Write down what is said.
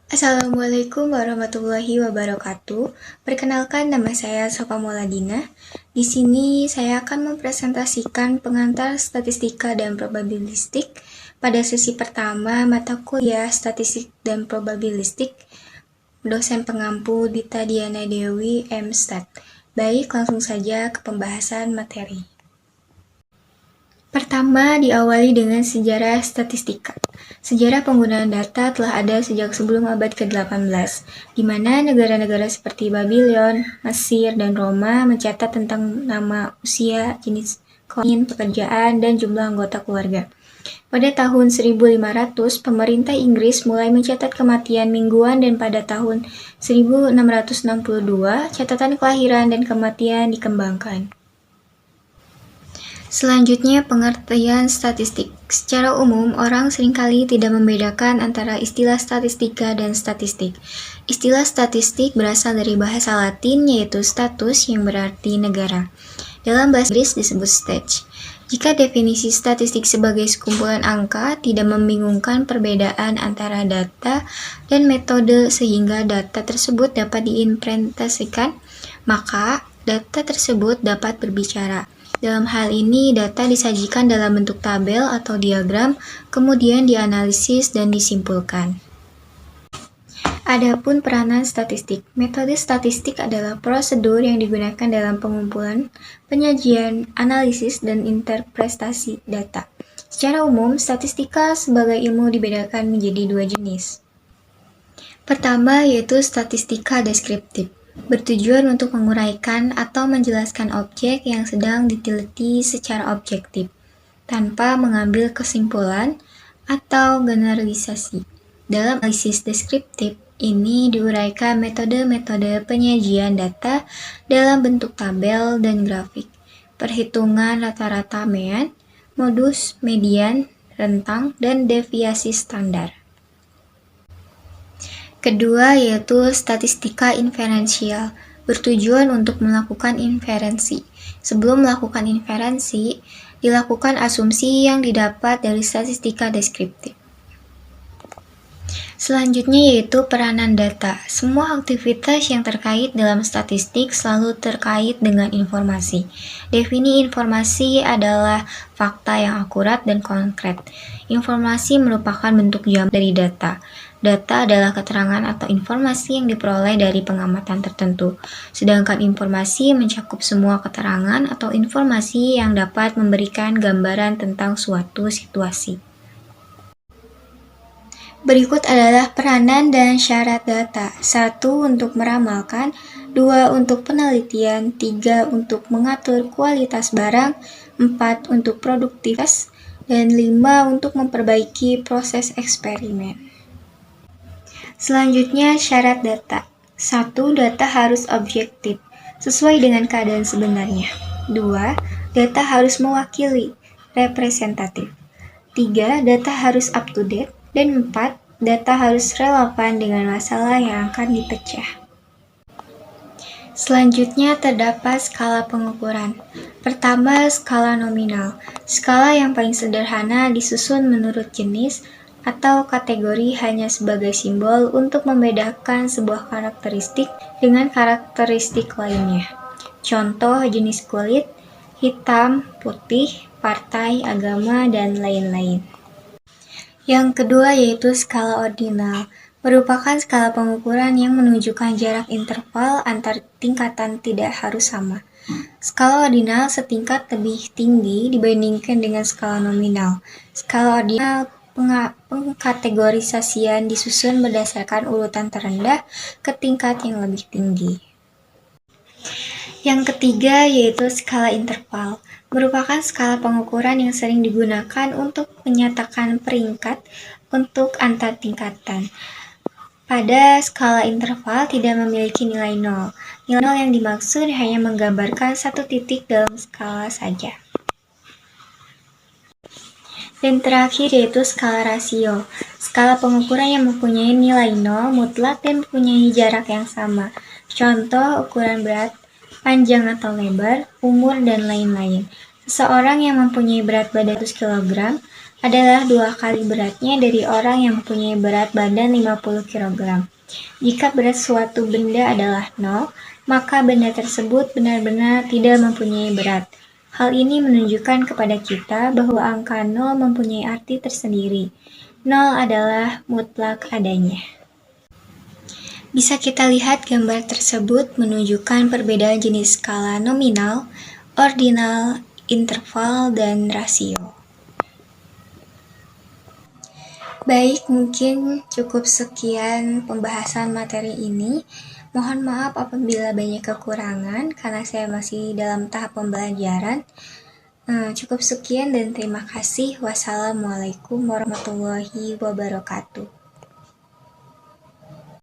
Assalamualaikum warahmatullahi wabarakatuh. Perkenalkan, nama saya Sofa Mauladina. Di sini saya akan mempresentasikan pengantar statistika dan probabilistik pada sesi pertama mata kuliah statistik dan probabilistik dosen pengampu Dita Diana Dewi MStat. Baik, langsung saja ke pembahasan materi. Pertama, diawali dengan sejarah statistika. Sejarah penggunaan data telah ada sejak sebelum abad ke-18, di mana negara-negara seperti Babylon, Mesir, dan Roma mencatat tentang nama, usia, jenis kelamin, pekerjaan, dan jumlah anggota keluarga. Pada tahun 1500, pemerintah Inggris mulai mencatat kematian mingguan dan pada tahun 1662, catatan kelahiran dan kematian dikembangkan. Selanjutnya, pengertian statistik. Secara umum, orang seringkali tidak membedakan antara istilah statistika dan statistik. Istilah statistik berasal dari bahasa Latin yaitu status yang berarti negara. Dalam bahasa Inggris disebut stage. Jika definisi statistik sebagai sekumpulan angka tidak membingungkan perbedaan antara data dan metode sehingga data tersebut dapat diimplementasikan, maka data tersebut dapat berbicara. Dalam hal ini, data disajikan dalam bentuk tabel atau diagram, kemudian dianalisis dan disimpulkan. Adapun peranan statistik. Metode statistik adalah prosedur yang digunakan dalam pengumpulan, penyajian, analisis, dan interpretasi data. Secara umum, statistika sebagai ilmu dibedakan menjadi dua jenis. Pertama yaitu statistika deskriptif, bertujuan untuk menguraikan atau menjelaskan objek yang sedang diteliti secara objektif, tanpa mengambil kesimpulan atau generalisasi. Dalam analisis deskriptif ini diuraikan metode-metode penyajian data dalam bentuk tabel dan grafik, perhitungan rata-rata mean, modus, median, rentang, dan deviasi standar. Kedua yaitu statistika inferensial, bertujuan untuk melakukan inferensi. Sebelum melakukan inferensi, dilakukan asumsi yang didapat dari statistika deskriptif. Selanjutnya yaitu peranan data. Semua aktivitas yang terkait dalam statistik selalu terkait dengan informasi. Definisi informasi adalah fakta yang akurat dan konkret. Informasi merupakan bentuk jamak dari data. Data adalah keterangan atau informasi yang diperoleh dari pengamatan tertentu, sedangkan informasi mencakup semua keterangan atau informasi yang dapat memberikan gambaran tentang suatu situasi. Berikut adalah peranan dan syarat data. 1. Untuk meramalkan, 2. Untuk penelitian, 3. Untuk mengatur kualitas barang, 4. Untuk produktivitas, dan 5. Untuk memperbaiki proses eksperimen. Selanjutnya, syarat data. 1. Data harus objektif, sesuai dengan keadaan sebenarnya. 2. Data harus mewakili, representatif. 3. Data harus up to date. Dan 4. Data harus relevan dengan masalah yang akan dipecah. Selanjutnya terdapat skala pengukuran. Pertama, skala nominal. Skala yang paling sederhana disusun menurut jenis atau kategori hanya sebagai simbol untuk membedakan sebuah karakteristik dengan karakteristik lainnya. Contoh jenis kulit, hitam, putih, partai, agama, dan lain-lain. Yang kedua yaitu skala ordinal, merupakan skala pengukuran yang menunjukkan jarak interval antar tingkatan tidak harus sama. Skala ordinal setingkat lebih tinggi dibandingkan dengan skala nominal. Skala ordinal pengkategorisasian disusun berdasarkan urutan terendah ke tingkat yang lebih tinggi. Yang ketiga yaitu skala interval, merupakan skala pengukuran yang sering digunakan untuk menyatakan peringkat untuk antar tingkatan. Pada skala interval tidak memiliki nilai nol. Nilai nol yang dimaksud hanya menggambarkan satu titik dalam skala saja. Dan terakhir yaitu skala rasio, skala pengukuran yang mempunyai nilai nol mutlak dan mempunyai jarak yang sama. Contoh ukuran berat, panjang atau lebar, umur, dan lain-lain. Seseorang yang mempunyai berat badan 100 kg adalah 2 kali beratnya dari orang yang mempunyai berat badan 50 kg. Jika berat suatu benda adalah 0, maka benda tersebut benar-benar tidak mempunyai berat. Hal ini menunjukkan kepada kita bahwa angka 0 mempunyai arti tersendiri. 0 adalah mutlak adanya. Bisa kita lihat gambar tersebut menunjukkan perbedaan jenis skala nominal, ordinal, interval, dan rasio. Baik, mungkin cukup sekian pembahasan materi ini. Mohon maaf apabila banyak kekurangan karena saya masih dalam tahap pembelajaran. Cukup sekian dan terima kasih. Wassalamualaikum warahmatullahi wabarakatuh.